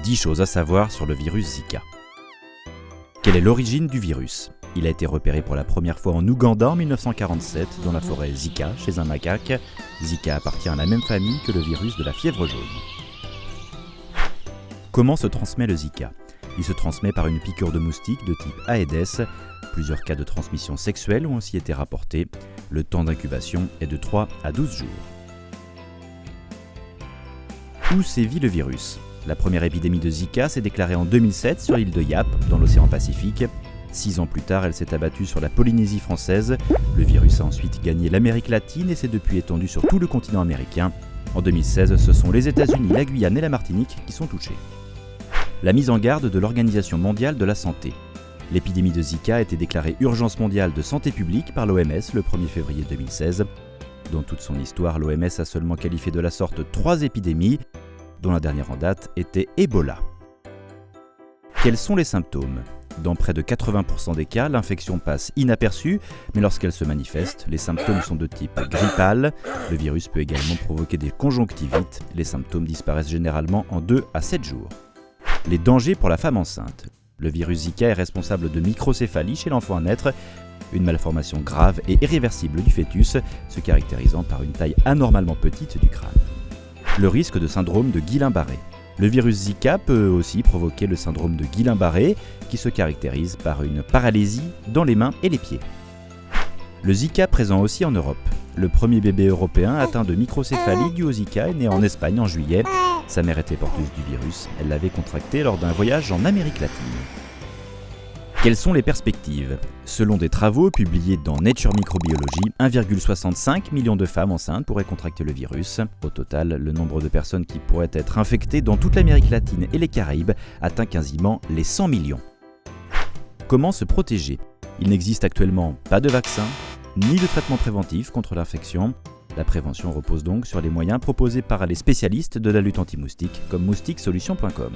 10 choses à savoir sur le virus Zika. Quelle est l'origine du virus ? Il a été repéré pour la première fois en Ouganda en 1947 dans la forêt Zika chez un macaque. Zika appartient à la même famille que le virus de la fièvre jaune. Comment se transmet le Zika ? Il se transmet par une piqûre de moustique de type Aedes. Plusieurs cas de transmission sexuelle ont aussi été rapportés. Le temps d'incubation est de 3 à 12 jours. Où sévit le virus ? La première épidémie de Zika s'est déclarée en 2007 sur l'île de Yap, dans l'océan Pacifique. 6 ans plus tard, elle s'est abattue sur la Polynésie française. Le virus a ensuite gagné l'Amérique latine et s'est depuis étendu sur tout le continent américain. En 2016, ce sont les États-Unis, la Guyane et la Martinique qui sont touchés. La mise en garde de l'Organisation mondiale de la santé. L'épidémie de Zika a été déclarée urgence mondiale de santé publique par l'OMS le 1er février 2016. Dans toute son histoire, l'OMS a seulement qualifié de la sorte 3 épidémies, dont la dernière en date était Ebola. Quels sont les symptômes ? Dans près de 80% des cas, l'infection passe inaperçue, mais lorsqu'elle se manifeste, les symptômes sont de type grippal. Le virus peut également provoquer des conjonctivites. Les symptômes disparaissent généralement en 2 à 7 jours. Les dangers pour la femme enceinte. Le virus Zika est responsable de microcéphalie chez l'enfant à naître, une malformation grave et irréversible du fœtus, se caractérisant par une taille anormalement petite du crâne. Le risque de syndrome de Guillain-Barré. Le virus Zika peut aussi provoquer le syndrome de Guillain-Barré, qui se caractérise par une paralysie dans les mains et les pieds. Le Zika présent aussi en Europe. Le premier bébé européen atteint de microcéphalie due au Zika est né en Espagne en juillet. Sa mère était porteuse du virus, elle l'avait contracté lors d'un voyage en Amérique latine. Quelles sont les perspectives ? Selon des travaux publiés dans Nature Microbiology, 1,65 million de femmes enceintes pourraient contracter le virus. Au total, le nombre de personnes qui pourraient être infectées dans toute l'Amérique latine et les Caraïbes atteint quasiment les 100 millions. Comment se protéger ? Il n'existe actuellement pas de vaccin, ni de traitement préventif contre l'infection. La prévention repose donc sur les moyens proposés par les spécialistes de la lutte anti-moustique, comme moustiquesolutions.com.